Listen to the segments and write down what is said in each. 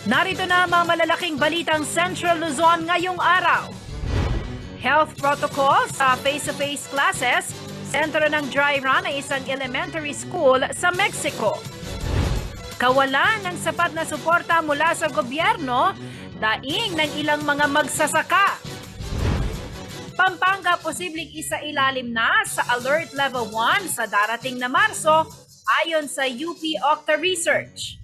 Narito na ang mga malalaking balitang Central Luzon ngayong araw. Health protocol sa face-to-face classes, sentro ng dry run ay isang elementary school sa Mexico. Kawalan ng sapat na suporta mula sa gobyerno, daing ng ilang mga magsasaka. Pampanga posibleng isa-ilalim na sa Alert Level 1 sa darating na Marso ayon sa UP Octa Research.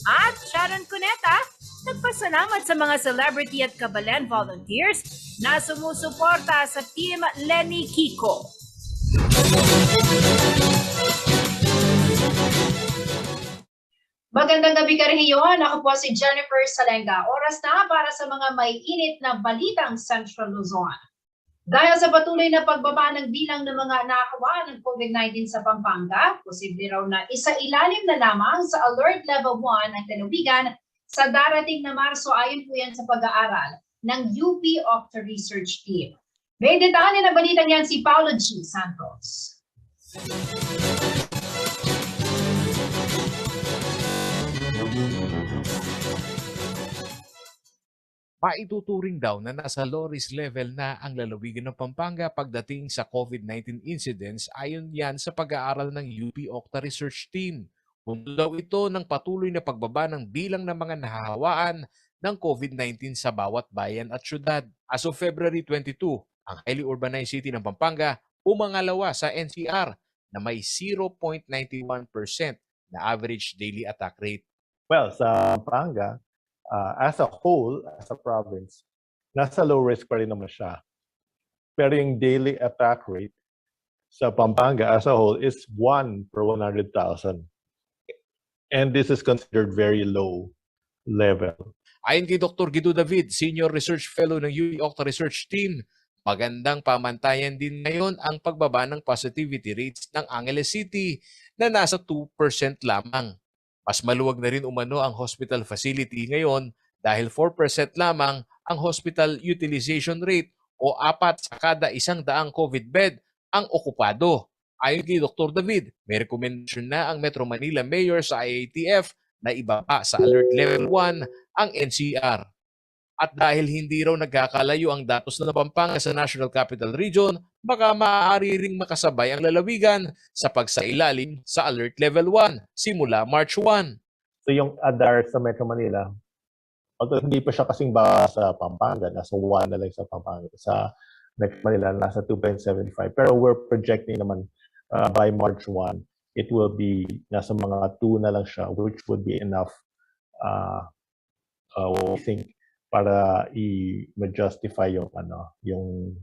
At Sharon Cuneta, nagpasalamat sa mga celebrity at Kabalen volunteers na sumusuporta sa Team Lenny Kiko. Magandang gabi ka rehiyon. Ako po si Jennifer Salenga. Oras na para sa mga may init na balitang Central Luzon. Dahil sa patuloy na pagbaba ng bilang ng mga nakahawa ng COVID-19 sa Pampanga, posible raw na isa-ilalim na lamang sa Alert Level 1 ang lalawigan sa darating na Marso ayon po yan sa pag-aaral ng UP Octa Research Team. May detalye na balitang yan si Paulo G. Santos. Maituturing daw na nasa low risk level na ang lalawigan ng Pampanga pagdating sa COVID-19 incidents ayon yan sa pag-aaral ng UP Octa Research Team. Punto daw ito ng patuloy na pagbaba ng bilang ng mga nahahawaan ng COVID-19 sa bawat bayan at syudad. As of February 22, ang highly urbanized city ng Pampanga pumangalawa sa NCR na may 0.91% na average daily attack rate. Well, sa Pampanga, as a whole, as a province, nasa low risk pa rin naman siya. Pero yung daily attack rate sa Pampanga as a whole is 1 per 100,000. And this is considered very low level. Ayon kay Dr. Guido David, Senior Research Fellow ng UP Octa Research Team, magandang pamantayan din ngayon ang pagbaba ng positivity rates ng Angeles City na nasa 2% lamang. Mas maluwag na rin umano ang hospital facility ngayon dahil 4% lamang ang hospital utilization rate o 4 sa kada 100 COVID bed ang okupado. Ayon kay Dr. David, may rekomendasyon na ang Metro Manila Mayor sa IATF na ibaba sa Alert Level 1 ang NCR. At dahil hindi raw nagkakalayo ang datos ng Pampanga sa National Capital Region, baka maaari ring makasabay ang lalawigan sa pagsailalim sa Alert Level 1 simula March 1. So yung ADAR sa Metro Manila, although hindi pa siya kasing ba sa Pampanga, nasa 1 na lang sa Pampanga. Sa Metro Manila, nasa 2.75. Pero we're projecting naman by March 1, it will be nasa mga 2 na lang siya, which would be enough, we think, para i-justify yung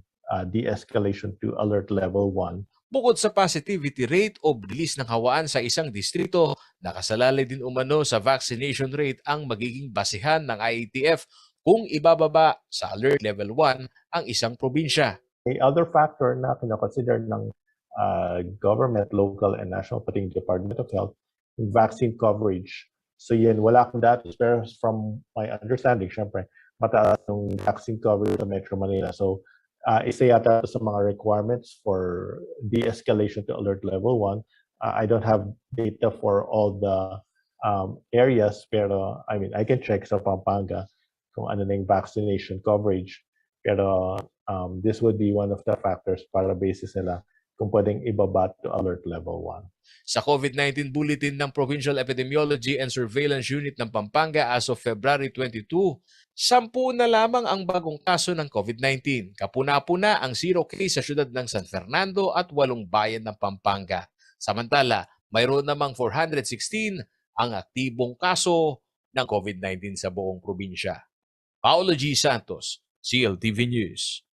de-escalation to Alert Level 1. Bukod sa positivity rate o bilis ng hawaan sa isang distrito, nakasalalay din umano sa vaccination rate ang magiging basihan ng IATF kung ibababa sa Alert Level 1 ang isang probinsya. A other factor na kinoconsider ng government, local, and national, pati yung Department of Health, yung vaccine coverage. So yan, wala akong data. Pero from my understanding, syempre, mataas yung vaccine coverage sa Metro Manila. So, isa yata sa mga requirements for de-escalation to Alert Level 1. I don't have data for all the areas, pero I mean, I can check sa Pampanga kung ano na yung vaccination coverage. Pero this would be one of the factors para basis nila kung pwedeng ibaba to Alert Level 1. Sa COVID-19 Bulletin ng Provincial Epidemiology and Surveillance Unit ng Pampanga as of February 22, 10 na lamang ang bagong kaso ng COVID-19. Kapuna-puna ang 0 case sa siyudad ng San Fernando at 8 bayan ng Pampanga. Samantala, mayroon namang 416 ang aktibong kaso ng COVID-19 sa buong probinsya. Paulo G. Santos, CLTV News.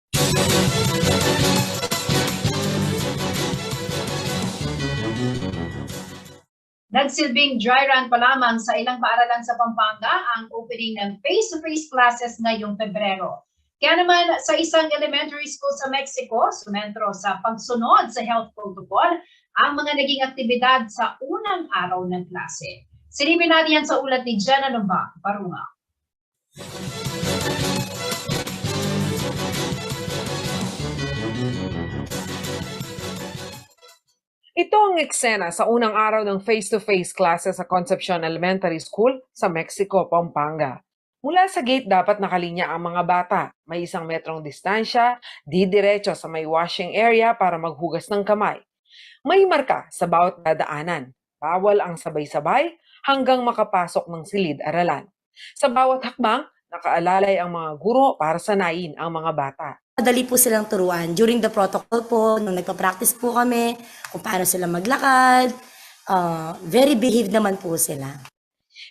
Nagsilbing dry run pa lamang sa ilang paaralan sa Pampanga ang opening ng face-to-face classes ngayong Pebrero. Kaya naman sa isang elementary school sa Mexico, sumentro sa pagsunod sa health protocol ang mga naging aktibidad sa unang araw ng klase. Silipin natin yan sa ulat ni Jenna Nova Barunga. Ito ang eksena sa unang araw ng face-to-face classes sa Concepcion Elementary School sa Mexico, Pampanga. Mula sa gate dapat nakalinya ang mga bata. May 1 metrong distansya, didiretso sa may washing area para maghugas ng kamay. May marka sa bawat dadaanan. Bawal ang sabay-sabay hanggang makapasok ng silid-aralan. Sa bawat hakbang, nakaalalay ang mga guro para sanayin ang mga bata. Madali po silang turuan. During the protocol po, nung nagpa-practice po kami, kung paano sila maglakad, very behaved naman po sila.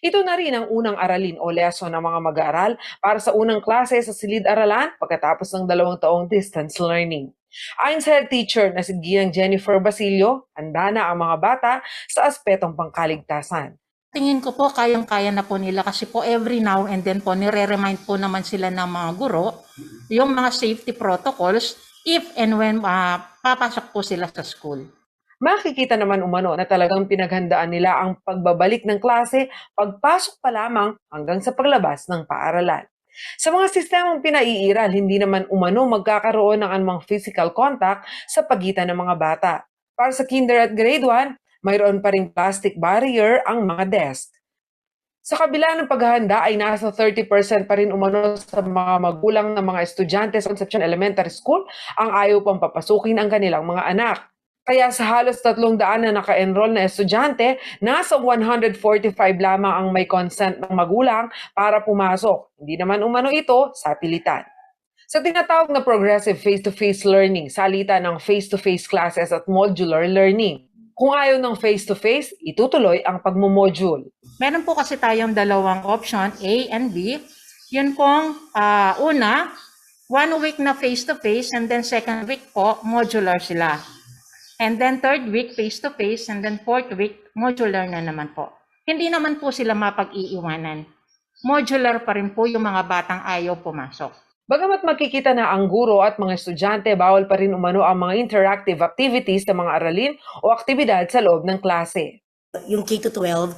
Ito na rin ang unang aralin o lesson ng mga mag-aaral para sa unang klase sa silid-aralan pagkatapos ng 2 taong distance learning. Ayon sa head teacher na si Ginang Jennifer Basilio, handa na ang mga bata sa aspetong pangkaligtasan. Tingin ko po kayang-kaya na po nila kasi po every now and then po nire-remind po naman sila ng mga guro yung mga safety protocols if and when papasok po sila sa school. Makikita naman umano na talagang pinaghandaan nila ang pagbabalik ng klase pagpasok pa lamang hanggang sa paglabas ng paaralan. Sa mga sistemang pinaiiral, hindi naman umano magkakaroon ng anumang physical contact sa pagitan ng mga bata. Para sa kinder at grade 1, mayroon pa ring plastic barrier ang mga desk. Sa kabila ng paghahanda ay nasa 30% pa rin umano sa mga magulang ng mga estudyante sa Concepcion Elementary School ang ayaw pang papasukin ang kanilang mga anak. Kaya sa halos 300 na naka-enroll na estudyante, nasa 145 lamang ang may consent ng magulang para pumasok. Hindi naman umano ito sa pilitan. Sa tinatawag na progressive face-to-face learning, salita ng face-to-face classes at modular learning. Kung ayaw ng face-to-face, itutuloy ang pagmumodule. Meron po kasi tayong dalawang option, A and B. Yun pong una, 1 week na face-to-face and then second week po, modular sila. And then third week, face-to-face and then fourth week, modular na naman po. Hindi naman po sila mapag-iiwanan. Modular pa rin po yung mga batang ayaw pumasok. Bagamat makikita na ang guro at mga estudyante, bawal pa rin umano ang mga interactive activities ng mga aralin o aktibidad sa loob ng klase. Yung K-12,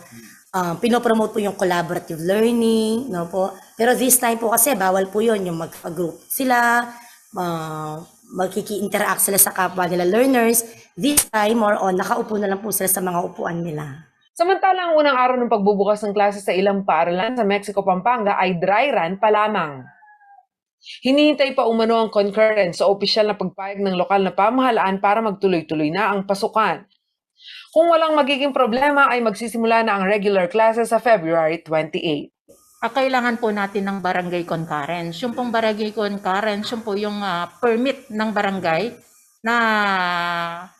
pinopromote po yung collaborative learning, no po. Pero this time po kasi bawal po yun, yung mag-group sila, magkiki-interact sila sa kapwa nila learners. This time, more on, nakaupo na lang po sila sa mga upuan nila. Samantala, ang unang araw ng pagbubukas ng klase sa ilang paaralan sa Mexico, Pampanga ay dry run pa lamang. Hinihintay pa umano ang concurrence sa opisyal na pagpayag ng lokal na pamahalaan para magtuloy-tuloy na ang pasukan. Kung walang magiging problema ay magsisimula na ang regular classes sa February 28. Kailangan po natin ng barangay concurrence. Yung pong barangay concurrence, yung po yung permit ng barangay na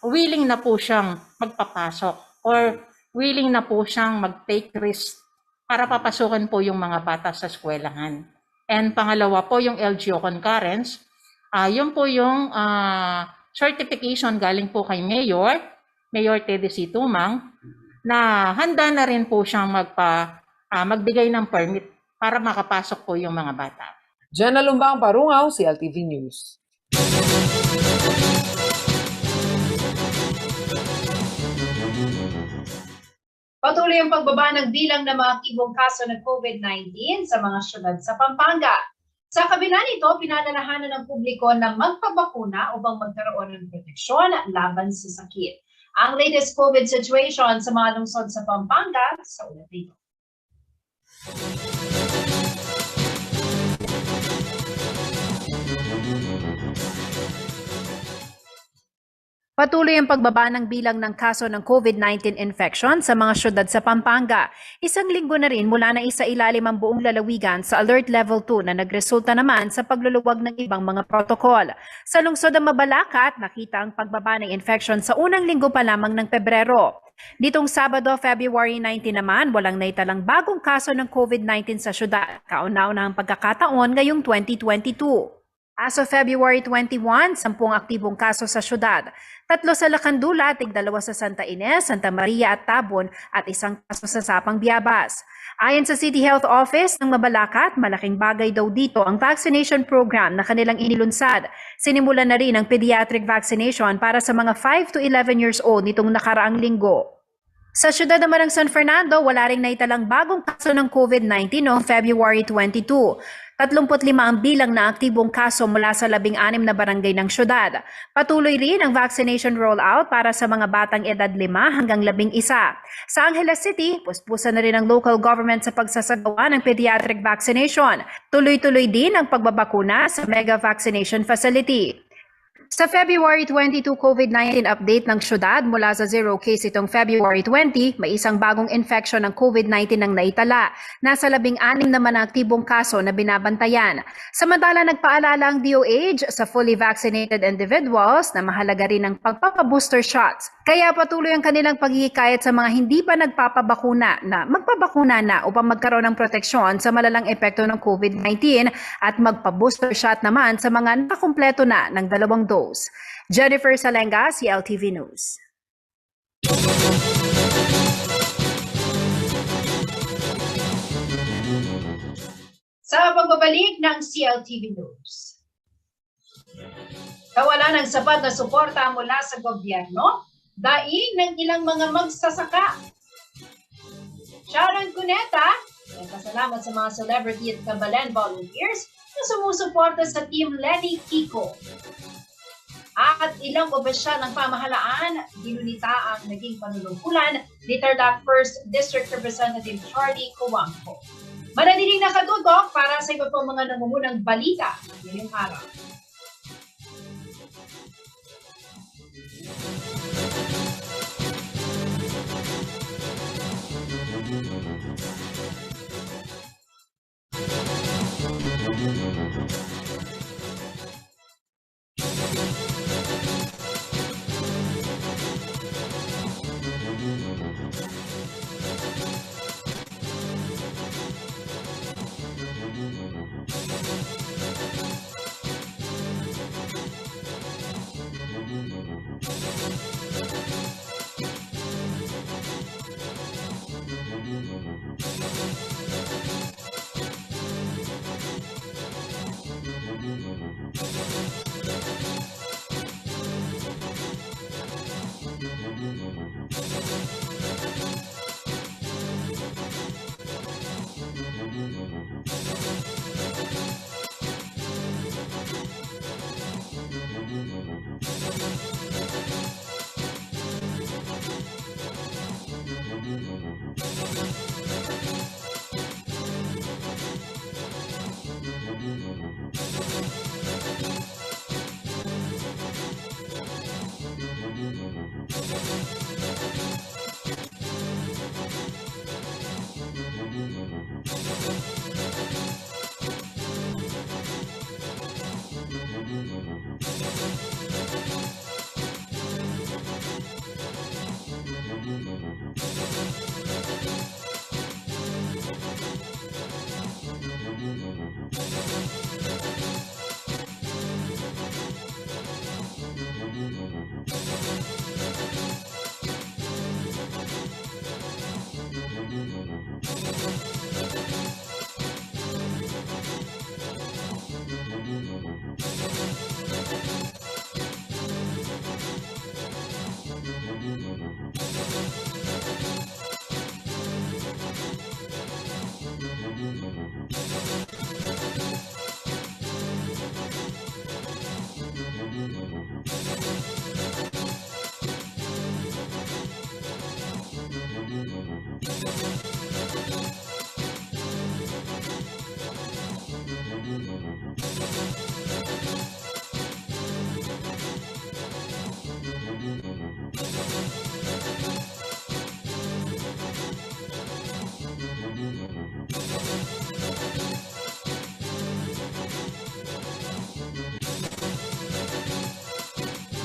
willing na po siyang magpapasok or willing na po siyang mag-take risk para papasukin po yung mga bata sa eskwelahan. And pangalawa po yung LGU concurrence, yun po yung certification galing po kay Mayor TDC Tumang, na handa na rin po siyang magbigay ng permit para makapasok po yung mga bata. Jenna Lumbang Parungaw, CLTV News. Patuloy ang pagbaba ng bilang ng mga aktibong kaso ng COVID-19 sa mga syudad sa Pampanga. Sa kabila nito, pinalalahanan ng publiko na magpabakuna upang magkaroon ng proteksyon laban sa sakit. Ang latest COVID situation sa mga lungsod sa Pampanga, sa ulat dito. Patuloy ang pagbaba ng bilang ng kaso ng COVID-19 infection sa mga syudad sa Pampanga. 1 linggo na rin mula na isailalim ang buong lalawigan sa Alert Level 2 na nagresulta naman sa pagluluwag ng ibang mga protokol. Sa lungsod ng Mabalacat, nakita ang pagbaba ng infection sa unang linggo pa lamang ng Pebrero. Ditong Sabado, February 19 naman, walang naitalang bagong kaso ng COVID-19 sa syudad. Kauna-unahang pagkakataon ngayong 2022. As of February 21, 10 aktibong kaso sa syudad. 3 sa Lacandula, 2 sa Santa Ines, Santa Maria at Tabon at 1 kaso sa Sapang Biabas. Ayon sa City Health Office ng Mabalacat, malaking bagay daw dito ang vaccination program na kanilang inilunsad. Sinimulan na rin ang pediatric vaccination para sa mga 5 to 11 years old nitong nakaraang linggo. Sa syudad naman ng San Fernando, wala ring naitalang bagong kaso ng COVID-19 noong February 22. 35 ang bilang na aktibong kaso mula sa 16 na barangay ng syudad. Patuloy rin ang vaccination rollout para sa mga batang edad 5 hanggang 11. Sa Angeles City, puspusan na rin ang local government sa pagsasagawa ng pediatric vaccination. Tuloy-tuloy din ang pagbabakuna sa mega vaccination facility. Sa February 22 COVID-19 update ng syudad mula sa 0 case itong February 20, may isang bagong infection ng COVID-19 ang naitala. Nasa 16 naman ang aktibong kaso na binabantayan. Samantala nagpaalala ang DOH sa fully vaccinated individuals na mahalaga rin ang pagpapabooster shots. Kaya patuloy ang kanilang paghihikayat sa mga hindi pa nagpapabakuna na magpabakuna na upang magkaroon ng proteksyon sa malalang epekto ng COVID-19 at magpabooster shot naman sa mga nakakumpleto na ng 2 dose. Jennifer Salenga, CLTV News. Sa pagbabalik ng CLTV News. Kawalan ng sapat na suporta mula sa gobyerno, daing ng ilang mga magsasaka. Sharon Cuneta, nagpasalamat sa mga celebrity at kabalan volunteers na sumusuporta sa Team Lenny Kiko. At ilang opisyal ng pamahalaan, ginunita ang naging panunungkulan ni Tarlac 1st District Representative Charlie Coangco. Manatiling nakatutok para sa iba pang mga nangungunang balita ngayong araw.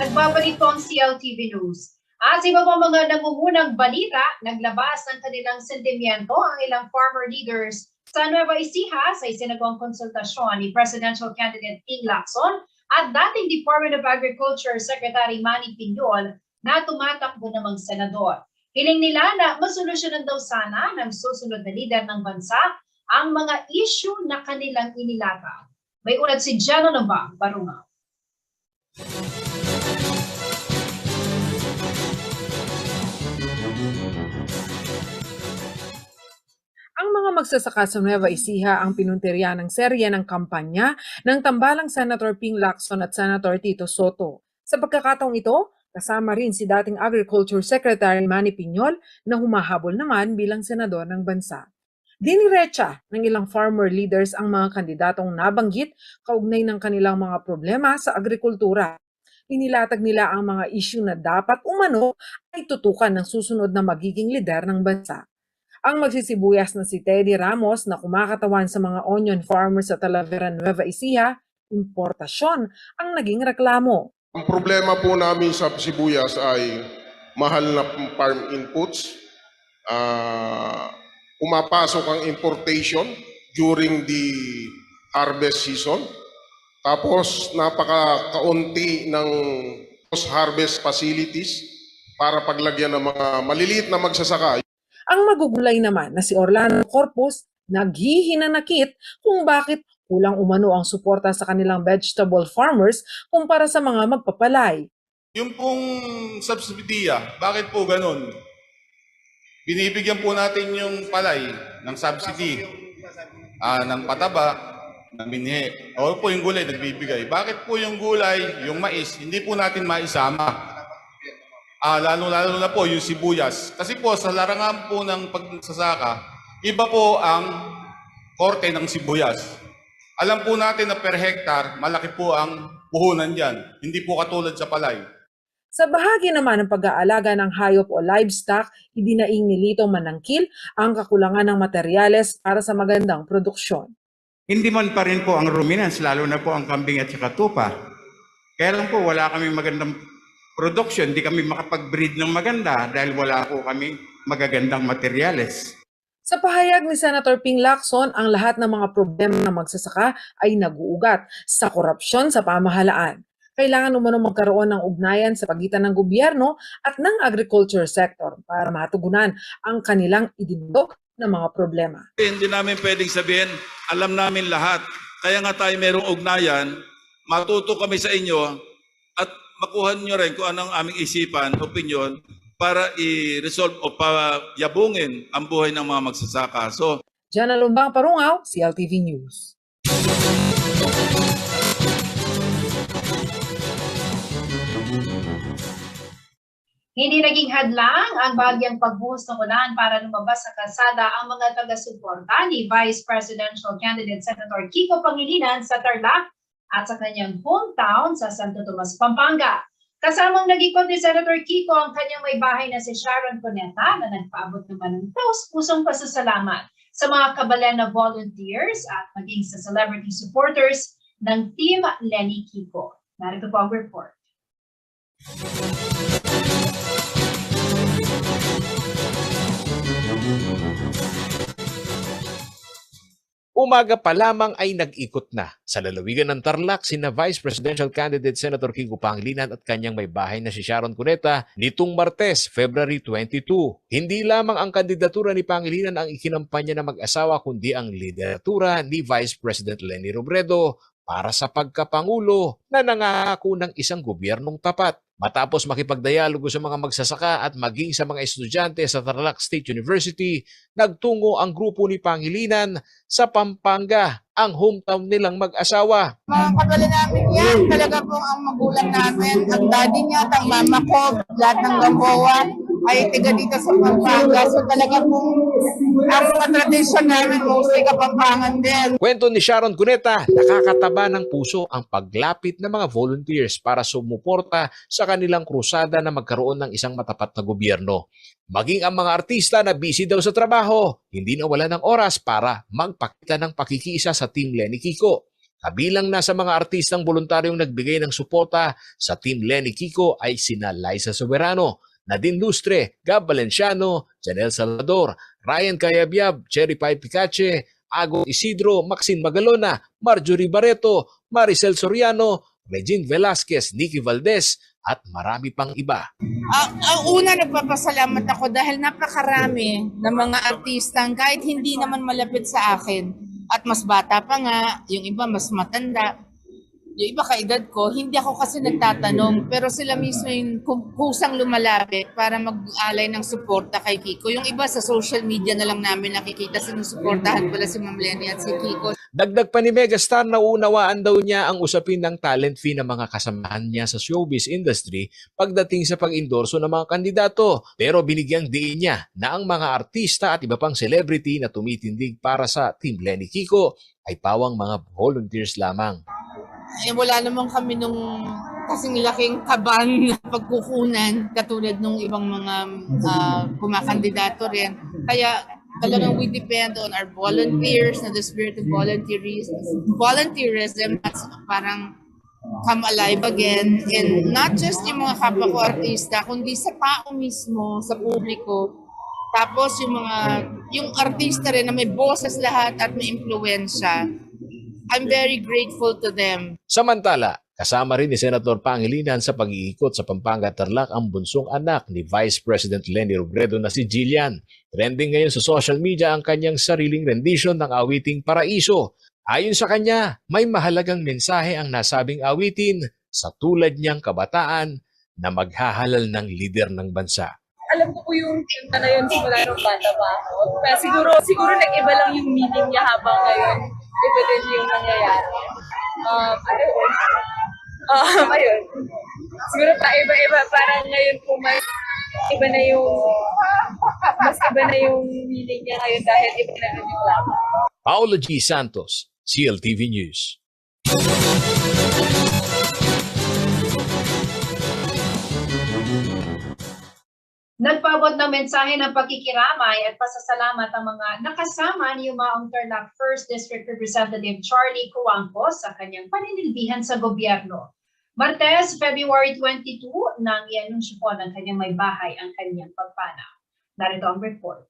Nagbabalik po ang CLTV News. At sa iba pang mga nangungunang balita, naglabas ng kanilang sentimiento ang ilang farmer leaders sa Nueva Ecija sa isinagawang konsultasyon ni Presidential Candidate Ping Lacson at dating Department of Agriculture Secretary Manny Piñol na tumatakbo namang senador. Hiling nila na masolusyonan daw sana ng susunod na lider ng bansa ang mga issue na kanilang inilatag. May ulat si Jano Nabang Barungaw. Ang mga magsasaka sa Nueva Ecija ang pinuntirya ng serye ng kampanya ng tambalang Senator Ping Lacson at Senator Tito Soto. Sa pagkakataong ito, kasama rin si dating Agriculture Secretary Manny Piñol na humahabol naman bilang senador ng bansa. Diniretsa ng ilang farmer leaders ang mga kandidatong nabanggit kaugnay ng kanilang mga problema sa agrikultura. Inilatag nila ang mga issue na dapat umano ay tutukan ng susunod na magiging lider ng bansa. Ang magsisibuyas na si Teddy Ramos na kumakatawan sa mga onion farmers sa Talavera, Nueva Ecija, importasyon ang naging reklamo. Ang problema po namin sa sibuyas ay mahal na farm inputs. Pumapasok ang importation during the harvest season. Tapos napaka-kaunti ng post-harvest facilities para paglagyan ng mga maliliit na magsasaka. Ang magugulay naman na si Orlando Corpus naghihinanakit kung bakit kulang umano ang suporta sa kanilang vegetable farmers kumpara sa mga magpapalay. Yung pong subsidiya, bakit po ganun? Binibigyan po natin yung palay ng subsidy, ng pataba, ng binhi. O po yung gulay nagbibigay. Bakit po yung gulay, yung mais, hindi po natin maisama? Lalo na po yung sibuyas. Kasi po sa larangan po ng pagsasaka, iba po ang korte ng sibuyas. Alam po natin na per hektar, malaki po ang puhunan dyan. Hindi po katulad sa palay. Sa bahagi naman ng pag-aalaga ng hayop o livestock, idinaing ni Lito Manangkil ang kakulangan ng materyales para sa magandang produksyon. Hindi man pa rin po ang ruminants, lalo na po ang kambing at saka tupa. Kaya lang po wala kami magandang production, hindi kami makapag-breed ng maganda dahil wala po kami magagandang materyales. Sa pahayag ni Senator Ping Lacson, ang lahat ng mga problema ng magsasaka ay nag-uugat sa korupsyon sa pamahalaan. Kailangan umano magkaroon ng ugnayan sa pagitan ng gobyerno at ng agriculture sector para matugunan ang kanilang idinulog na mga problema. Hindi namin pwedeng sabihin, alam namin lahat. Kaya nga tayo merong ugnayan, matuto kami sa inyo at makuha nyo rin kung anong aming isipan, opinion, para i-resolve o payabungin ang buhay ng mga magsasaka. So, Jana Lumbang Parungaw, CLTV News. Hindi naging hadlang ang bagyang pagbuhos ng ulan para lumabas sa kalsada ang mga taga-suporta ni Vice Presidential Candidate Senator Kiko Pangilinan sa Tarlac at sa kanyang hometown sa Santo Tomas, Pampanga. Kasamang nag-ikot ni Senator Kiko ang kanyang may bahay na si Sharon Cuneta na nagpaabot naman ng taus-pusong pasasalamat sa mga kabalan na volunteers at maging sa celebrity supporters ng Team Lenny Kiko. Narito po ang report. Umaga pa lamang ay nag-ikot na sa lalawigan ng Tarlac sina Vice Presidential Candidate Senator Kiko Pangilinan at kanyang may bahay na si Sharon Cuneta nitong Martes, February 22. Hindi lamang ang kandidatura ni Pangilinan ang ikinampanya na mag-asawa kundi ang lideratura ni Vice President Leni Robredo para sa pagkapangulo na nangako ng isang gobyernong tapat. Matapos makipagdialogo sa mga magsasaka at maging sa mga estudyante sa Tarlac State University, nagtungo ang grupo ni Pangilinan sa Pampanga, ang hometown nilang mag-asawa. Mga kabala namin yan, talaga pong ang magulang namin, ang daddy niya, ang mama ko, lahat ng Gamboa ay tiga dito sa Pampanga. So talaga pong ang tradisyon namin mostly Kapampangan din. Kwento ni Sharon Cuneta, nakakataba ng puso ang paglapit ng mga volunteers para sumuporta sa kanilang krusada na magkaroon ng isang matapat na gobyerno. Maging ang mga artista na busy daw sa trabaho, hindi na wala ng oras para magpakita ng pakikiisa sa Team Lenny Kiko. Kabilang na sa mga artistang voluntaryong nagbigay ng suporta sa Team Lenny Kiko ay sina Liza Soberano, Nadine Lustre, Gab Valenciano, Janelle Salvador, Ryan Cayabyab, Cherry Pie Picache, Ago Isidro, Maxine Magalona, Marjorie Barreto, Maricel Soriano, Regine Velasquez, Nikki Valdez, at marami pang iba. Ang una, nagpapasalamat ako dahil napakarami ng mga artistang kahit hindi naman malapit sa akin at mas bata pa nga, yung iba mas matanda. yung iba kaedad ko, hindi ako kasi nagtatanong, pero sila mismo yung kusang lumalapit para mag-alay ng suporta kay Kiko. Yung iba sa social media na lang namin nakikita sinusuportahan pala si Ma'am Lenny at si Kiko. Dagdag pa ni Megastar na unawaan daw niya ang usapin ng talent fee ng mga kasamahan niya sa showbiz industry pagdating sa pag-endorso ng mga kandidato. Pero binigyang diin niya na ang mga artista at iba pang celebrity na tumitindig para sa Team Lenny Kiko ay pawang mga volunteers lamang. Wala naman kami nung kasing laking kaban na pagkukunan katulad nung ibang mga kumakandidato rin. Kaya talagang we depend on our volunteers na the spirit of volunteerism that's parang come alive again. And not just yung mga kapwa ko artista, kundi sa tao mismo, sa publiko. Tapos yung artista rin na may boses lahat at may impluwensya. I'm very grateful to them. Samantala, kasama rin ni Senator Pangilinan sa pag-iikot sa Pampanga Tarlac ang bunsong anak ni Vice President Leni Robredo na si Jillian. Trending ngayon sa social media ang kanyang sariling rendition ng awiting Paraiso. Ayon sa kanya, may mahalagang mensahe ang nasabing awitin sa tulad niyang kabataan na maghahalal ng lider ng bansa. Alam ko po yung kanta na yun simula nung bata pa ako. Kaya siguro nag-iba lang yung meaning niya habang ngayon. Iba din yung nangyayari. Ayun. Siguro pa iba-iba. Parang ngayon po mas iba na yung meaning niya ngayon dahil iba na yung laban. Paolo G. Santos, CLTV News. Nagpaabot ng mensahe ng pagkikiramay at pasasalamat ang mga nakasama ni Yumaong Tarlac 1st District Representative Charlie Coangco sa kanyang paninilbihan sa gobyerno. Martes, February 22, nang i-anunsyo po ng kanyang may bahay ang kanyang pagpanaw. Narito ang report.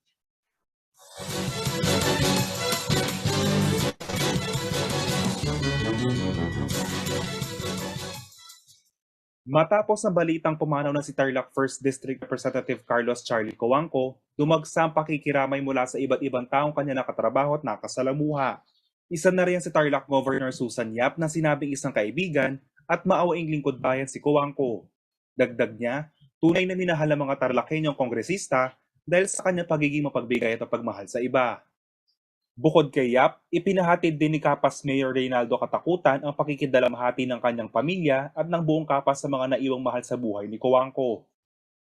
Matapos ang balitang pumanaw na si Tarlac 1st District Representative Carlos Charlie Coangco, dumagsa ang pakikiramay mula sa iba't ibang taong kanya nakatrabaho at nakasalamuha. Isa na rin si Tarlac Governor Susan Yap na sinabing isang kaibigan at maawaing lingkod bayan si Coangco. Dagdag niya, tunay na minahal ang mga Tarlaceñong kongresista dahil sa kanyang pagiging mapagbigay at pagmahal sa iba. Bukod kay Yap, ipinahatid din ni Kapas Mayor Reynaldo Katakutan ang pakikidalamhati ng kanyang pamilya at ng buong Kapas sa mga naiwang mahal sa buhay ni Coangco.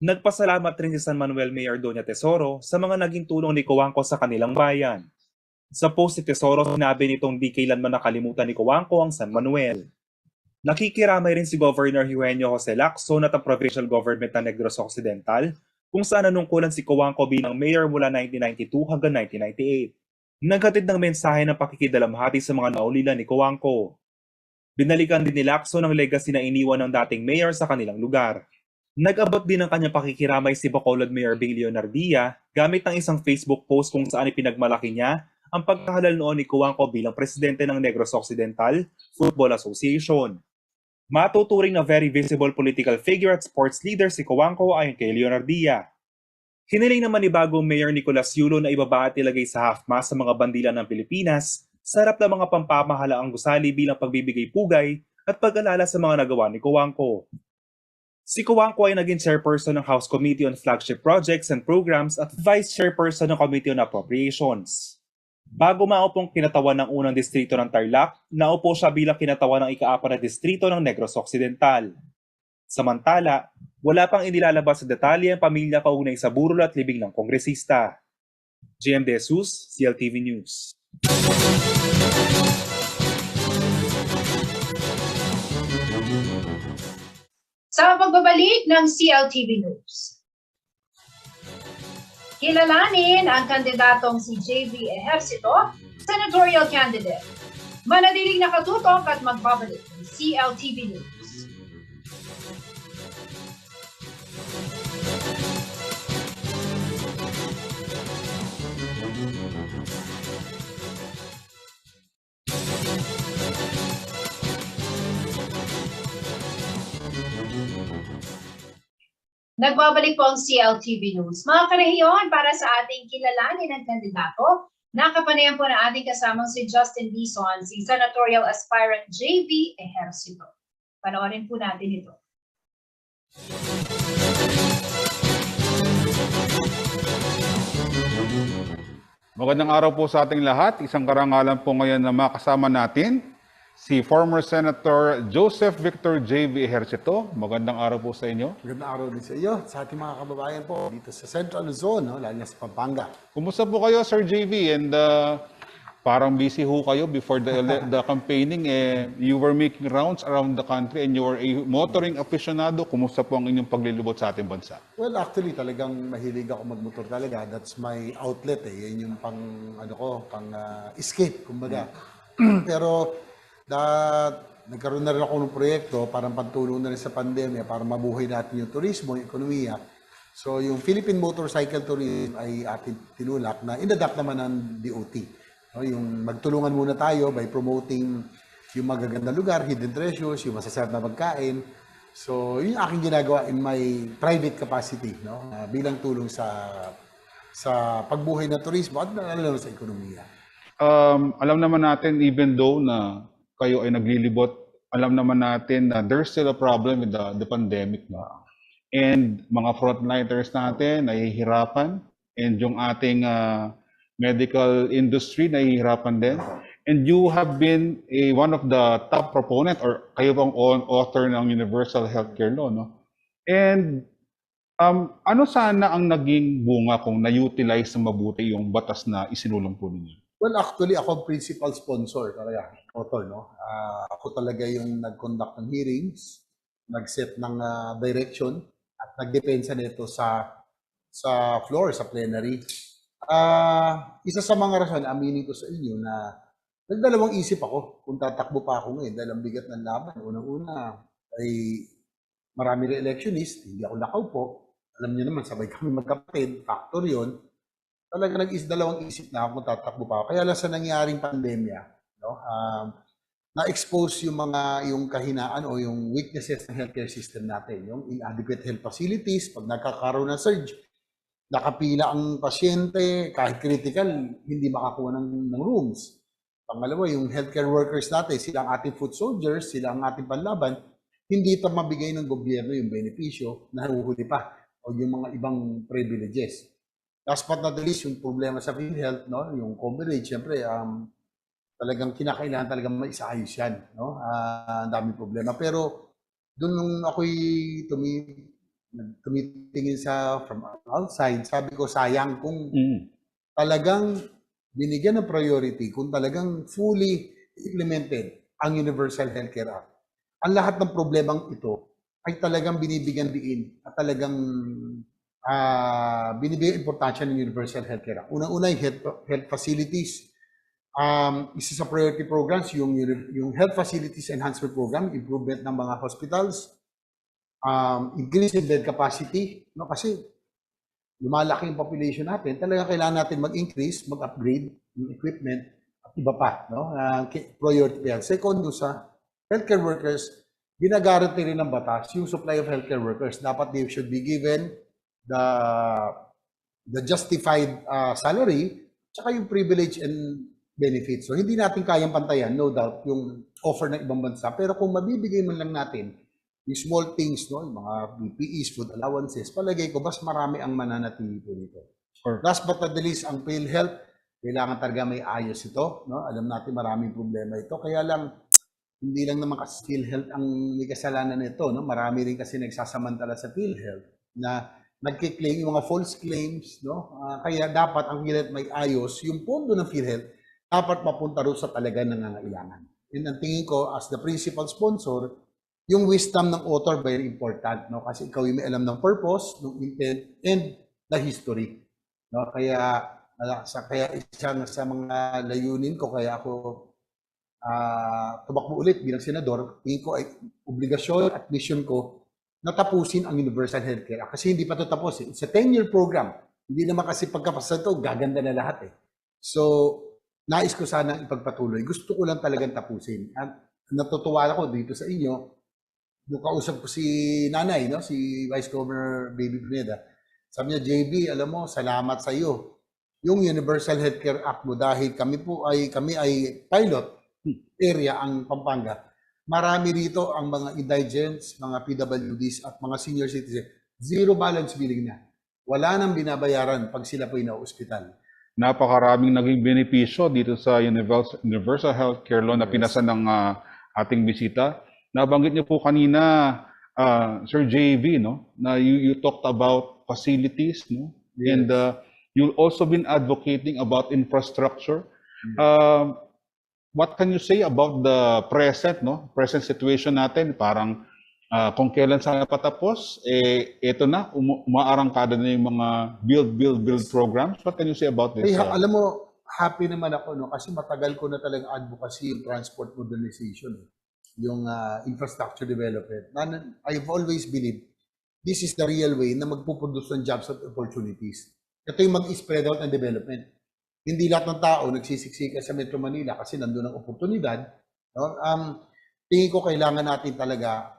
Nagpasalamat rin si San Manuel Mayor Doña Tesoro sa mga naging tulong ni Coangco sa kanilang bayan. Sa post ni Tesoro, sinabi nitong di kailanman nakalimutan ni Coangco ang San Manuel. Nakikiramay rin si Governor Eugenio Jose Lacson at ang provincial government ng Negros Occidental kung saan nanungkulan si Coangco bilang mayor mula 1992 hanggang 1998. Naghatid ng mensahe ng pakikidalamhati sa mga naulila ni Coangco. Binalikan din ni Lacson ang legacy na iniwan ng dating mayor sa kanilang lugar. Nag-abot din ng kanyang pakikiramay si Bacolod Mayor Bing Leonardia gamit ng isang Facebook post kung saan ipinagmalaki niya ang pagkahalal noon ni Coangco bilang presidente ng Negros Occidental Football Association. Matuturing na very visible political figure at sports leader si Coangco ayon kay Leonardia. Hiniling naman ni bagong Mayor Nicolas Yulo na ibaba at ilagay sa half-mast sa mga bandila ng Pilipinas sa harap ng mga pampamahalaang gusali bilang pagbibigay pugay at pag-alala sa mga nagawa ni Coangco. Si Coangco ay naging chairperson ng House Committee on Flagship Projects and Programs at vice chairperson ng Committee on Appropriations. Bago maupong kinatawan ng unang distrito ng Tarlac, naupo siya bilang kinatawan ng ika-4 na distrito ng Negros Occidental. Samantala, wala pang inilalabas sa detalye ang pamilya kaugnay sa burol at libing ng kongresista. GM De Jesus, CLTV News. Sa pagbabalik ng CLTV News. Kilalanin ang kandidatong si JV Ejercito, senatorial candidate. Manatiling nakatutok at magbabalik ng CLTV News. Nagbabalik po ang CLTV News. Mga karehiyon, para sa ating kilalanin ng kandidato Nakapanayan po na ating kasamang si Justin Dizon, si senatorial aspirant JV Ejercito. Panoorin po natin ito. Magandang araw po sa ating lahat. Isang karangalan po ngayon na makasama natin si former Senator Joseph Victor J.V. Ejercito. Magandang araw po sa inyo. Magandang araw din sa iyo, sa ating mga kababayan po dito sa Central Luzon, no? Lalo na sa Pampanga. Kumusta po kayo, Sir J.V.? And parang busy ho kayo before the campaigning. You were making rounds around the country and you were a motoring aficionado. Kumusta po ang inyong paglilibot sa ating bansa? Well, actually, talagang mahilig ako magmotor talaga. That's my outlet eh. Yan yung pang, escape, kumbaga. Pero, nagkaroon na rin ako ng proyekto, parang pantulong na rin sa pandemya para mabuhay natin yung turismo, yung ekonomiya. So, yung Philippine Motorcycle Tourism ay ating tinulak na inadapt naman ng DOT. No, yung magtulungan muna tayo by promoting yung magaganda lugar, hidden treasures, yung masasarap na pagkain. So, yun yung aking ginagawa in my private capacity, no? Bilang tulong sa pagbuhay ng turismo at lalo sa ekonomiya. Alam naman natin, even though na kayo ay naglilibot, alam naman natin na there's still a problem with the pandemic. No? And mga frontliners natin nahihirapan, and yung ating medical industry nahihirapan din. And you have been one of the top proponent or kayo bang author ng Universal Healthcare Law, no? And ano sana ang naging bunga kung na-utilize na mabuti yung batas na isinulong po ninyo? Well, actually, ako ang principal sponsor talaga, author, no? Ako talaga yung nag-conduct ng hearings, nag-set ng direction, at nagdepensa nito sa floor, sa plenary. Isa sa mga rason, aminin ko sa inyo na nagdalawang isip ako kung tatakbo pa ako ngayon dahil ang bigat ng laban. Unang-una ay marami rin electionist, hindi ako nakaupo. Alam niyo naman, sabay kami magkapatid, factor yun. Talaga dalawang isip na ako kung tatakbo pa ako. Kaya lang sa nangyaring pandemya, no, na-expose yung kahinaan o yung weaknesses ng healthcare system natin. Yung inadequate health facilities, pag nagkakaroon ng surge, nakapila ang pasyente, kahit critical, hindi makakuha ng rooms. Pangalawa, yung healthcare workers natin, sila ang ating foot soldiers, sila ang ating panlaban, hindi ito mabigay ng gobyerno yung benepisyo na nahuhuli pa o yung mga ibang privileges. Last but not the least, yung problema sa PhilHealth, no? Yung coverage, siyempre, talagang kinakailangan talagang maisaayos yan. No? Ang daming problema. Pero doon nung ako'y tumitingin from outside, sabi ko sayang kung talagang binigyan ng priority, kung talagang fully implemented ang Universal Healthcare Act. Ang lahat ng problemang ito ay talagang binibigyan diin at talagang binibigyan importansya ng Universal Healthcare Act. Unang-una yung health facilities. Isa sa priority programs, yung Health Facilities Enhancement Program, improvement ng mga hospitals, increase in bed capacity, no? Kasi lumalaki yung population natin, talaga kailangan natin mag-increase, mag-upgrade yung equipment at iba pa, no? Priority yan. Second, sa healthcare workers, ginagaranti rin ng batas yung supply of healthcare workers. Dapat they should be given the justified salary, tsaka yung privilege and benefits. So hindi natin kayang pantayan, no doubt, yung offer ng ibang bansa. Pero kung mabibigay man lang natin yung small things, no, yung mga PPEs, food allowances, palagay ko, mas marami ang mananatili po dito. Sure. Last but not the least, ang PhilHealth, kailangan talaga may ayos ito. No? Alam natin maraming problema ito. Kaya lang, hindi lang naman kasi PhilHealth ang may kasalanan nito. No? Marami rin kasi nagsasamantala sa PhilHealth na nagkiklaim, yung mga false claims. No? Kaya dapat ang PhilHealth may ayos. Yung pondo ng PhilHealth, dapat mapunta rin sa talaga nangangailangan. And ang tingin ko, as the principal sponsor, yung wisdom ng author very important, no? Kasi ikaw yung may alam ng purpose, ng intent, and the history. No? Kaya isang sa mga layunin ko, kaya ako tumakbo ulit bilang senador, tingin ko ay obligasyon at mission ko na tapusin ang Universal Healthcare. Kasi hindi pa ito tapos. It's a 10-year program. Hindi naman kasi pagkapasa ito, gaganda na lahat eh. So, nais ko sana ipagpatuloy. Gusto ko lang talagang tapusin. At natutuwa ako dito sa inyo. Nung kausap ko si nanay, no? Si Vice Governor Baby Pineda. Sabi niya, JB, alam mo, salamat sa iyo. yung Universal Healthcare Act mo dahil kami ay pilot area ang Pampanga. Marami rito ang mga indigents, mga PWDs at mga senior citizens. Zero balance billing na. Wala nang binabayaran pag sila po ina-ospital. Napakaraming naging benepisyo dito sa Universal Healthcare Law na pinasa ng ating bisita. Nabanggit niyo po kanina, Sir JV, no, na you talked about facilities, no, and you've also been advocating about infrastructure. What can you say about the present situation natin? Parang kung kailan sana patapos, eto na, umaarangkada na yung mga build programs. What can you say about this? Alam mo, happy naman ako, no, kasi matagal ko na talagang advocacy yung transport modernization, yung infrastructure development. I've always believed this is the real way na magpuproduce ng jobs at opportunities. Ito yung mag-spread out ng development. Hindi lahat ng tao nagsisiksika sa Metro Manila kasi nandun ang oportunidad. No? Tingin ko kailangan natin talaga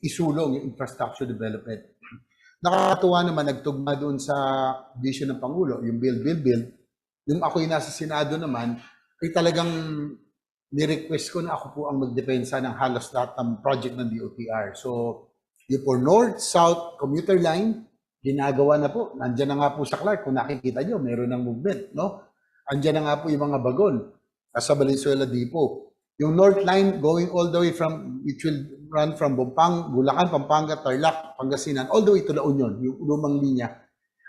isulong yung infrastructure development. Nakakatuwa naman, nagtugma doon sa vision ng Pangulo, yung build. Yung ako'y nasa Senado naman, ay talagang ni-request ko na ako po ang magdepensa ng halos lahat ng project ng DOTR. So, yung for North, South, commuter line, ginagawa na po. Nandiyan na nga po sa Clark. Kung nakikita nyo, meron ng movement. No? Andiyan na nga po yung mga bagon sa Valenzuela Depot. Yung North Line going all the way from, which will run from Bulacan, Pampanga, Tarlac, Pangasinan, all the way to La Union, yung lumang linya,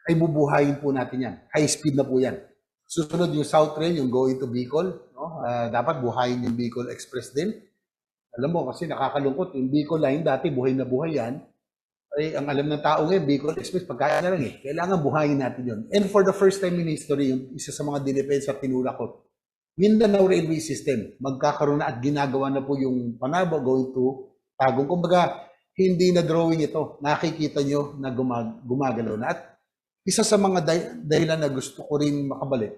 ay bubuhayin po natin yan. High speed na po yan. Susunod yung South Rail, yung going to Bicol. No? Dapat buhayin yung Bicol Express din. Alam mo, kasi nakakalungkot. Yung Bicol Line, dati buhay na buhay yan. Ay, ang alam ng tao ngayon, Bicol Express, pagkaya na lang eh. Kailangan buhayin natin yun. And for the first time in history, yung isa sa mga dinepensa tinulak ko, Mindanao Railway System, magkakaroon na at ginagawa na po yung Panabo going to Tagum. Kumbaga, hindi na drawing ito. Nakikita nyo na gumagalaw na. At isa sa mga dahilan na gusto ko rin makabalik,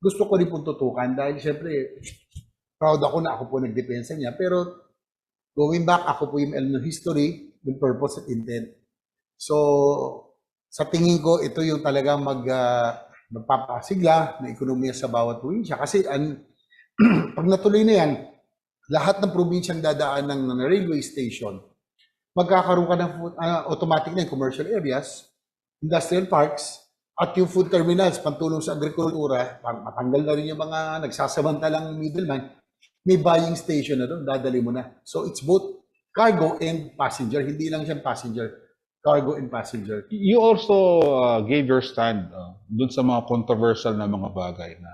gusto ko rin pong tutukan dahil syempre, proud ako na ako po nagdepensa niya. Pero going back, ako po yung alam ng history, with purpose at intent. So, sa tingin ko, ito yung talagang magpapasigla na ekonomiya sa bawat probinsya. Kasi pag natuloy na yan, lahat ng probinsyang dadaan ng railway station, magkakaroon ka ng automatic na yung commercial areas, industrial parks, at yung food terminals, pantulong sa agrikultura, matanggal na rin yung mga nagsasamantalang middleman, may buying station na doon, dadali mo na. So, it's both cargo and passenger. Hindi lang siyang passenger. Cargo and passenger. You also gave your stand dun sa mga controversial na mga bagay na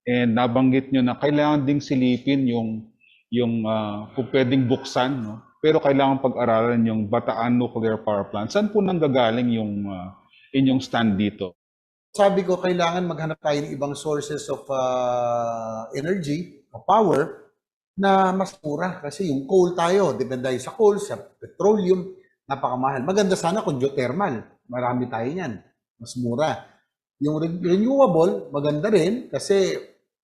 and nabanggit nyo na kailangan ding silipin yung kung pwedeng buksan, no? Pero kailangan pag-aralan yung Bataan Nuclear Power Plant. Saan po nanggagaling yung inyong stand dito? Sabi ko, kailangan maghanap tayo ng ibang sources of energy, of power, na mas mura. Kasi yung coal tayo, depende tayo sa coal, sa petroleum, napakamahal. Maganda sana kung geothermal. Marami tayo niyan. Mas mura. Yung renewable, maganda rin kasi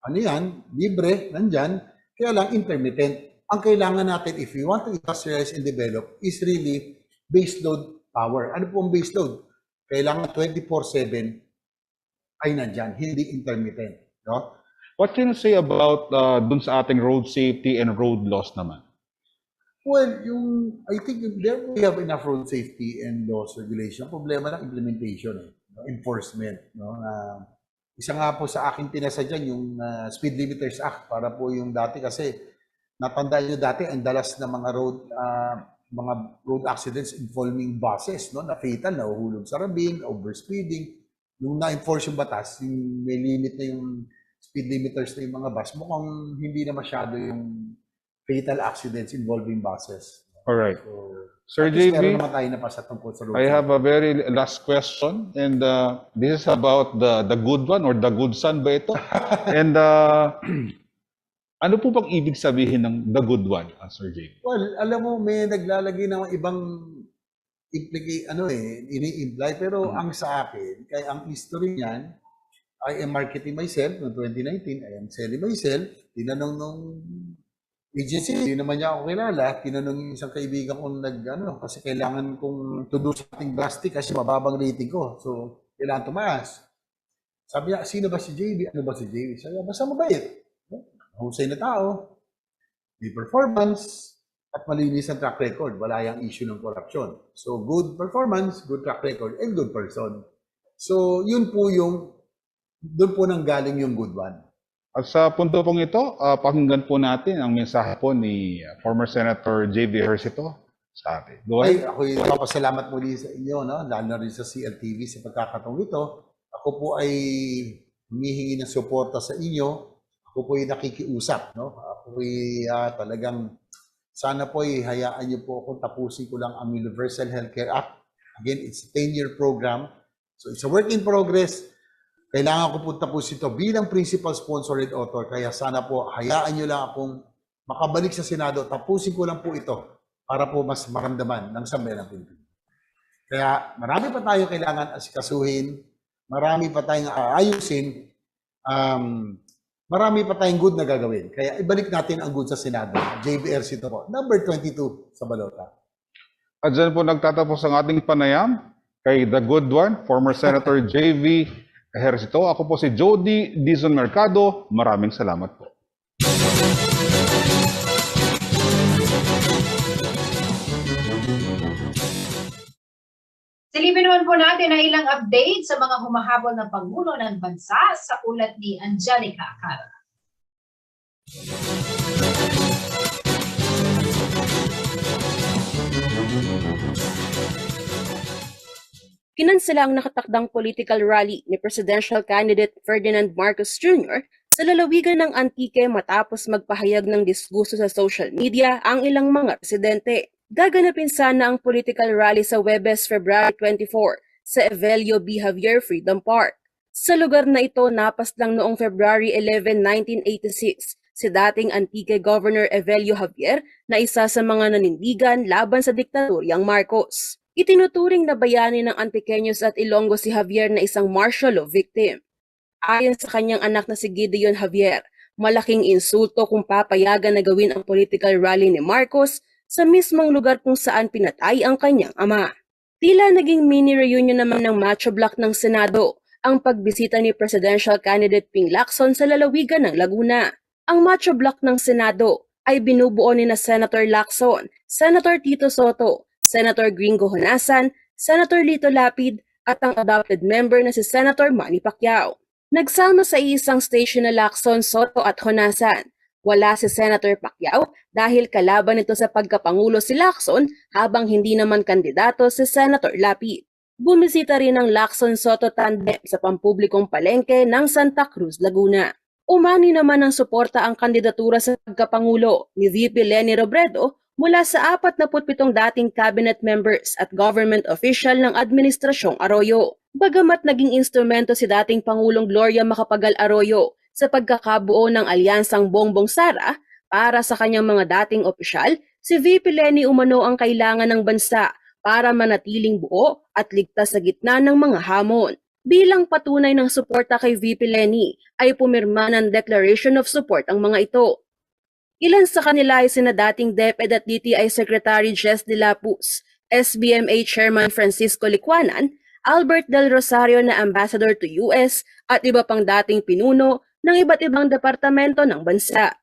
ano yan, libre, nandyan. Kaya lang intermittent. Ang kailangan natin, if we want to industrialize and develop, is really baseload power. Ano po ang baseload? Kailangan 24/7 ay nandyan, hindi intermittent. No? What can you say about dun sa ating road safety and road laws naman? Well, I think there we have enough road safety and laws regulation. Problema ng implementation, enforcement. No? Isa nga po sa akin pinasa dyan, yung Speed Limiters Act, para po yung dati kasi, natandaan nyo dati, ang dalas na mga road accidents involving buses, no? Na fatal, nahuhulog sa rabing, overspeeding. Nung na-enforce yung batas, yung may limit na yung speed limiters na yung mga bus, mukhang hindi na masyado yung fatal accidents involving buses. All right. So, Sir JV, naman tayo napasa tungkol sa road I have a very last question, and this is about the good one or the good son ba ito? And ano po bang ibig sabihin ng the good one, Sir JV? Well, alam mo, may naglalagay ng ibang ini-imply, pero ang sa akin, kaya ang history niyan, I am marketing myself noong 2019. I am selling myself. Tinanong nung agency, hindi naman niya ako kilala. Tinanong yung isang kaibigan kong kasi kailangan kong to do something drastic kasi mababang rating ko. So, kailangan tumaas. Sabi niya, sino ba si JV? Ano ba si JV? Sabi niya, basta mabait. Husay na tao, may performance, at malinis ang track record. Wala yung issue ng corruption. So, good performance, good track record, and good person. So, yun po doon po nang galing yung good one. At sa punto pong ito, pakinggan po natin ang mensahe po ni former Senator J.V. Ejercito sa atin. Ay, ako'y papasalamat muli sa inyo, no? Lalo na rin sa CLTV sa pagkakataong ito. Ako po ay humihingi ng suporta sa inyo. Ako po ay nakikiusap, no? Ako ay talagang sana po ay hayaan niyo po ako tapusin ko lang ang Universal Healthcare Act. Again, it's a 10-year program. So it's a work in progress. Kailangan ko po tapusin ito bilang principal sponsor and author. Kaya sana po hayaan niyo lang akong makabalik sa Senado. Tapusin ko lang po ito para po mas maramdaman ng sambayan ng Pilipinas. Kaya marami pa tayo kailangan asikasuhin. Marami pa tayong aayusin. Marami pa tayong good na gagawin. Kaya ibalik natin ang good sa Senado. JV Ejercito po, number 22 sa balota. At dyan po nagtatapos ang ating panayam kay The Good One, former Senator J.V. Ejercito. Ako po si Jody Dizon Mercado. Maraming salamat po. Silipin naman po natin ang ilang update sa mga humahabol na Pangulo ng Bansa sa ulat ni Angelica Cara. Kinansela ang nakatakdang political rally ni presidential candidate Ferdinand Marcos Jr. sa lalawigan ng Antique matapos magpahayag ng disgusto sa social media ang ilang mga residente. Gaganapin sana ang political rally sa Huwebes, February 24 sa Evelio B. Javier Freedom Park. Sa lugar na ito, napas lang noong February 11, 1986 si dating Antique Governor Evelio Javier na isa sa mga nanindigan laban sa diktaturyang Marcos. Itinuturing na bayani ng Antiqueños at Ilonggo si Javier na isang martial law victim. Ayon sa kanyang anak na si Gideon Javier, malaking insulto kung papayagan na gawin ang political rally ni Marcos sa mismong lugar kung saan pinatay ang kanyang ama. Tila naging mini-reunion naman ng Macho Block ng Senado ang pagbisita ni Presidential Candidate Ping Lacson sa lalawigan ng Laguna. Ang Macho Block ng Senado ay binubuo ni na Senator Lacson, Senator Tito Soto, Senator Gringo Honasan, Senator Lito Lapid at ang adopted member na si Senator Manny Pacquiao. Nagsama sa isang station na Lacson, Soto at Honasan. Wala si Senator Pacquiao dahil kalaban nito sa pagkapangulo si Lacson habang hindi naman kandidato si Senator Lapid. Bumisita rin ang Lacson-Soto tandem sa pampublikong palengke ng Santa Cruz, Laguna. Umani naman ng suporta ang kandidatura sa pagkapangulo ni VP Leni Robredo mula sa 47 dating cabinet members at government official ng Administrasyong Arroyo. Bagamat naging instrumento si dating Pangulong Gloria Macapagal Arroyo sa pagkakabuo ng alyansang Bongbong Sara para sa kanyang mga dating opisyal, si VP Leni umano ang kailangan ng bansa para manatiling buo at ligtas sa gitna ng mga hamon. Bilang patunay ng suporta kay VP Leni ay pumirma ng Declaration of Support ang mga ito. Ilan sa kanila ay sina dating DepEd at DTI Secretary Jess De La Puz, SBMA Chairman Francisco Licuanan, Albert Del Rosario na Ambassador to US at iba pang dating pinuno ng iba't ibang departamento ng bansa.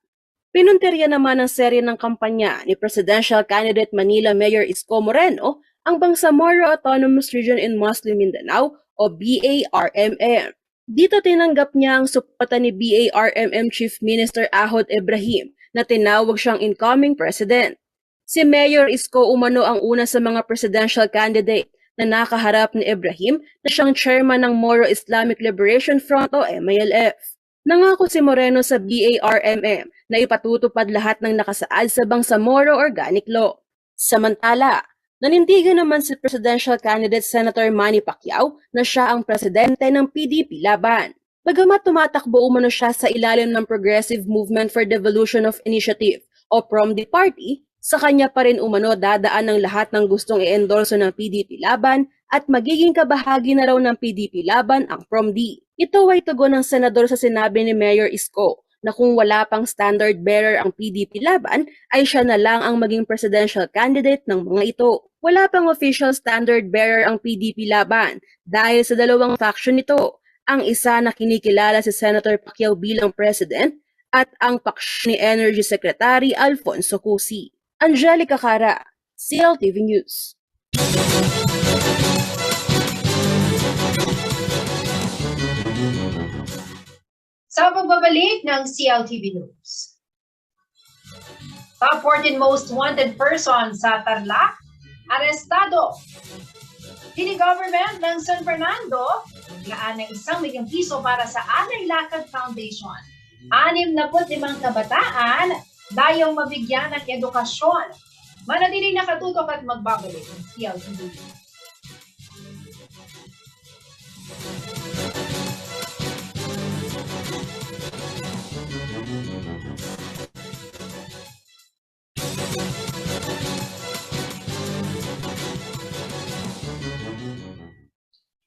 Pinuntirya naman ang serye ng kampanya ni Presidential Candidate Manila Mayor Isko Moreno ang Bangsamoro Autonomous Region in Muslim Mindanao o BARMM. Dito tinanggap niya ang suporta ni BARMM Chief Minister Ahod Ibrahim na tinawag siyang incoming president. Si Mayor Isko umano ang una sa mga presidential candidate na nakaharap ni Ibrahim na siyang chairman ng Moro Islamic Liberation Front o MILF. Nangako si Moreno sa BARMM na ipatutupad lahat ng nakasaad sa Bangsamoro Organic Law. Samantala, nanindigan naman si Presidential Candidate Senator Manny Pacquiao na siya ang presidente ng PDP laban. Bagamat tumatakbo umano siya sa ilalim ng Progressive Movement for Devolution of Initiative o PROMD Party, sa kanya pa rin umano dadaan ng lahat ng gustong i-endorso ng PDP laban at magiging kabahagi na raw ng PDP laban ang PROMD. Ito ay tugon ng senador sa sinabi ni Mayor Isko na kung wala pang standard bearer ang PDP laban ay siya na lang ang maging presidential candidate ng mga ito. Wala pang official standard bearer ang PDP laban dahil sa dalawang faction nito, Ang isa na kinikilala si Senator Pacquiao bilang President at ang paksyon ni Energy Secretary Alfonso Cusi. Angelica Cara, CLTV News. Sa pagbabalik ng CLTV News. Top 14 most wanted person sa Tarlac, arestado. City government ng San Fernando, naglaan ng 1 milyong piso para sa Alay Lakad Foundation. 65 kabataan, dayong mabigyan ng edukasyon. Manatiling nakatutok at magbabalik ng CLTV.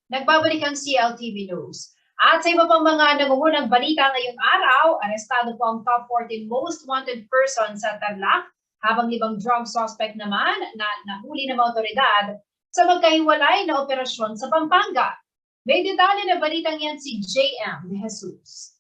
Nagbabalik ang CLTV News. At sa iba pang mga nangungunang balita ngayong araw, arestado po ang top 14 most wanted person sa Tarlac, habang ibang drug suspect naman na nahuli ng mga otoridad sa magkahiwalay na operasyon sa Pampanga. May detalye na balitang yan si JM De Jesus.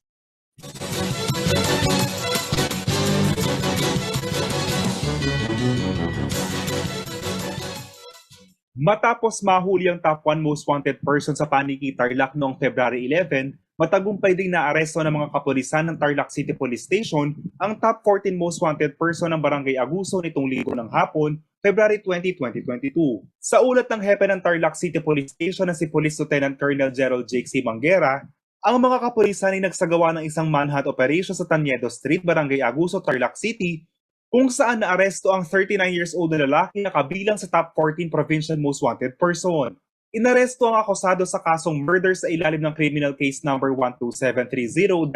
Matapos mahuli ang top 1 most wanted person sa Paniki, Tarlac noong February 11, matagumpay ding naaresto ng mga kapulisan ng Tarlac City Police Station ang top 14 most wanted person ng Barangay Aguso nitong linggo ng hapon, February 20, 2022. Sa ulat ng hepe ng Tarlac City Police Station na si Police Lieutenant Colonel Gerald Jake C. Manguera, ang mga kapulisan ay nagsagawa ng isang manhunt operation sa Taniedo Street, Barangay Aguso, Tarlac City, kung saan naaresto ang 39 years old na lalaki na kabilang sa top 14 provincial most wanted person. Inaresto ang akusado sa kasong murder sa ilalim ng criminal case number 12730-2022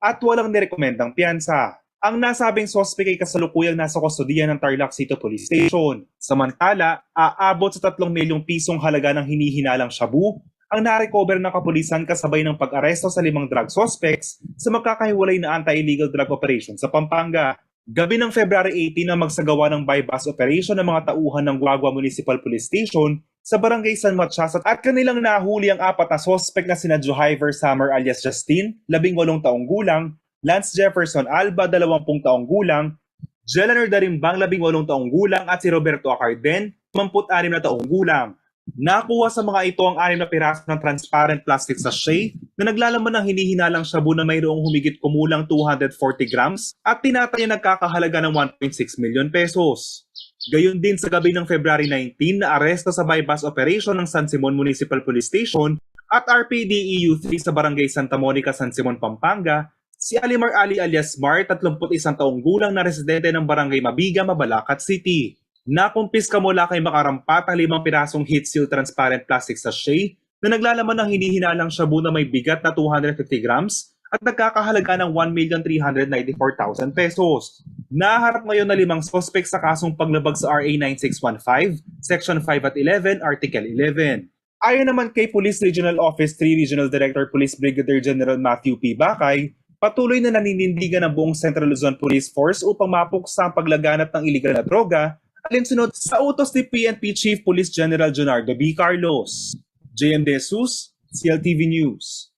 at walang nirekomendang piyansa. Ang nasabing sospek ay kasalukuyang nasa kustodiya ng Tarlac City Police Station. Samantala, aabot sa 3 milyong pisong halaga ng hinihinalang shabu ang narecover ng kapulisan kasabay ng pag-aresto sa 5 drug suspects sa magkakahiwalay na anti-illegal drug operation sa Pampanga. Gabi ng February 18 na magsagawa ng bypass operation ng mga tauhan ng Guagua Municipal Police Station sa Barangay San Matias at kanilang nahuli ang 4 na sospek na sina Johiver Summer alias Justin, 18 taong gulang, Lance Jefferson Alba, 20 taong gulang, Jeleanor Darimbang, 18 taong gulang at si Roberto Acarden, 56 na taong gulang. Nakuha sa mga ito ang 6 na piraso ng transparent plastic sachet na naglalaman ng hinihinalang shabu na mayroong humigit kumulang 240 grams at tinataya nagkakahalaga ng 1.6 million pesos. Gayon din sa gabi ng February 19 na aresto sa bypass operation ng San Simon Municipal Police Station at RPDEU 3 sa Barangay Santa Monica, San Simon, Pampanga, si Alimar Ali alias Mar, 31 taong gulang na residente ng Barangay Mabiga, Mabalacat City. Nakumpiska mula kay Makarampat ang 5 pirasong heat seal transparent plastic sachet na naglalaman ng hinihinalang shabu na may bigat na 250 grams at nagkakahalaga ng 1,394,000 pesos. Naharap ngayon na 5 suspect sa kasong paglabag sa RA 9615, Section 5 at 11, Article 11. Ayon naman kay Police Regional Office 3 Regional Director Police Brigadier General Matthew P. Bakay, patuloy na naninindigan ng buong Central Luzon Police Force upang mapuksa ang paglaganap ng iligal na droga alinsunod sa utos ni PNP Chief Police General Jonardo B. Carlos. JM De Jesus, CLTV News.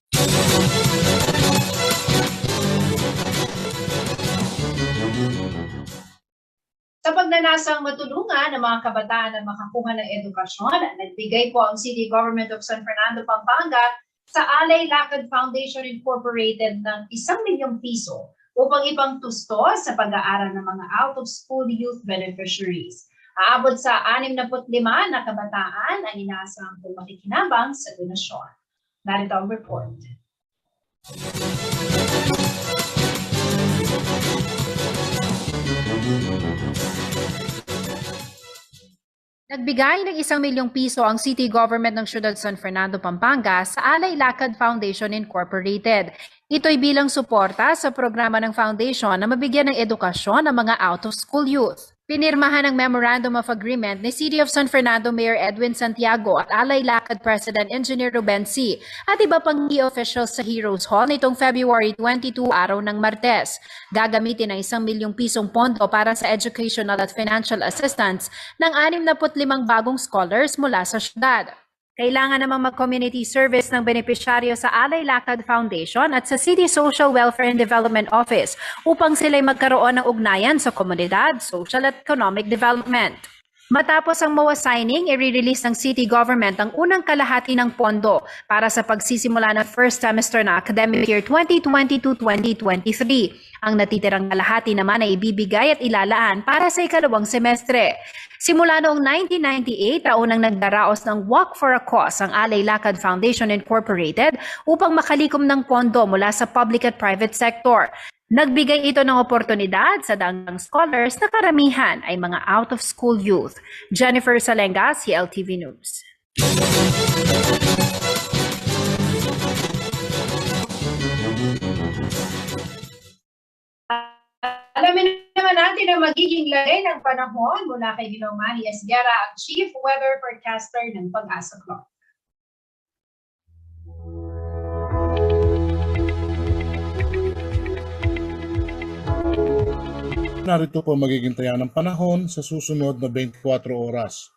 Sa pagnanasang matulungan ng mga kabataan na makakuha ng edukasyon, nagbigay po ang City Government of San Fernando, Pampanga sa Alay Lakad Foundation Incorporated ng 1 milyong piso upang ipangtusto sa pag-aaral ng mga out-of-school youth beneficiaries. Aabot sa 65 na kabataan ang inaasahang makikinabang sa donasyon. Narito ang report. Nagbigay ng 1 milyong piso ang City Government ng Siyudad San Fernando, Pampanga sa Alay Lakad Foundation Incorporated. Ito'y bilang suporta sa programa ng foundation na mabigyan ng edukasyon ng mga out-of-school youth. Pinirmahan ang Memorandum of Agreement ni City of San Fernando Mayor Edwin Santiago at Alay Lakad President Engineer Ruben C. at iba pang key officials sa Heroes Hall nitong February 22, araw ng Martes. Gagamitin ang 1 milyong pisong pondo para sa educational at financial assistance ng 65 bagong scholars mula sa syudad. Kailangan namang mag-community service ng benepisyaryo sa Alay Lakad Foundation at sa City Social Welfare and Development Office upang sila'y magkaroon ng ugnayan sa komunidad, social at economic development. Matapos ang MOA signing, i-release ng city government ang unang kalahati ng pondo para sa pagsisimula ng first semester na academic year 2022-2023. Ang natitirang kalahati naman ay ibibigay at ilalaan para sa ikalawang semestre. Simula noong 1998, taunang nagdaraos ng Walk for a Cause ang Alay Lakad Foundation Incorporated upang makalikom ng pondo mula sa public at private sector. Nagbigay ito ng oportunidad sa daang scholars na karamihan ay mga out-of-school youth. Jennifer Salenga, CLTV News. Alamin naman natin ang magiging lagay ng panahon mula kay Ginoong Manny Esguerra, ang Chief Weather Forecaster ng Pag-asa Clock. Narito po magiging taya ng panahon sa susunod na 24 oras.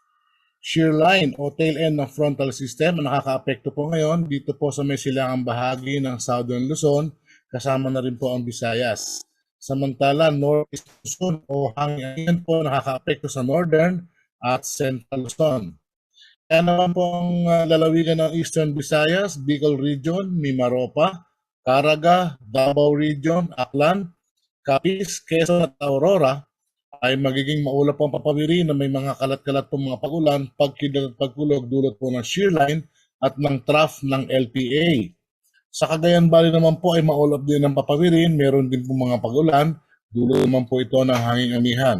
Shear line o tail end ng frontal system ang nakakaapekto po ngayon dito po sa may silangang bahagi ng Southern Luzon, kasama na rin po ang Visayas. Samantala, Northeast Luzon o hangin po nakakaapekto sa Northern at Central Luzon. Kaya naman po ang lalawigan ng Eastern Visayas, Bicol Region, Mimaropa, Caraga, Davao Region, Aklan, Capiz, Quezon at Aurora ay magiging maulap po ang papawiri na may mga kalat-kalat po mga pagulan, pagkidlat at pagkulog dulot po ng shear line at ng trough ng LPA. Sa Cagayan Valley naman po ay maulap din ang papawirin, meron din po mga pagulan, dulot naman po ito ng hanging amihan.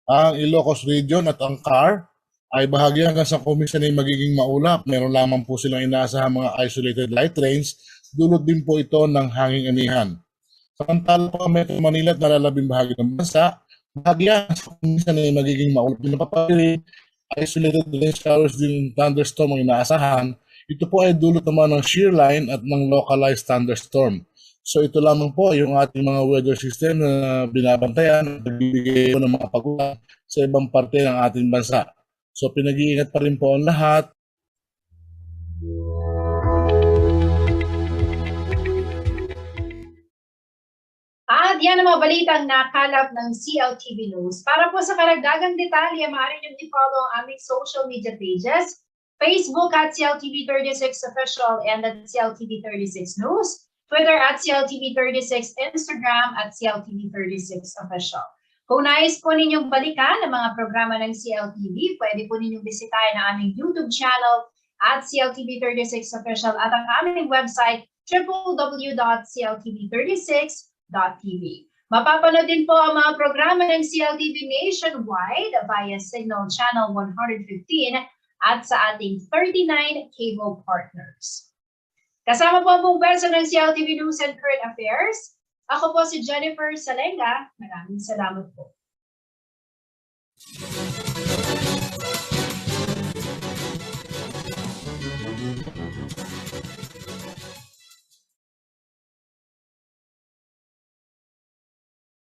Ang Ilocos Region at ang CAR ay bahagi hanggang sa komisyon ay magiging maulap, meron lamang po silang inaasahang mga isolated light rains, dulot din po ito ng hanging amihan. Samantala po ang Metro Manila at nalalabing bahagi ng bansa, bahagyan sa minsan ay magiging maulap din na papawirin, isolated rain showers din thunderstorm ang inaasahan. Ito po ay dulot naman ng shear line at ng localized thunderstorm. So ito lamang po yung ating mga weather system na binabantayan at nagbibigay po ng mga pagulan sa ibang parte ng ating bansa. So pinag-iingat pa rin po ang lahat. At yan ang mga balitang nakalap ng CLTV News. Para po sa karagdagang detalye, maaari niyong i-follow ang aming social media pages, Facebook at CLTV36 Official and at CLTV36 News, Twitter at CLTV36, Instagram at CLTV36 Official. Kung nais po ninyong balikan ang mga programa ng CLTV, pwede po ninyong bisitahin ang aming YouTube channel at CLTV36 Official at ang aming website www.cltv36.tv. Mapapanood din po ang mga programa ng CLTV nationwide via Signal Channel 115 at sa ating 39 cable partners. Kasama po ang buong pwersa ng CLTV News and Current Affairs. Ako po si Jennifer Salenga. Maraming salamat po.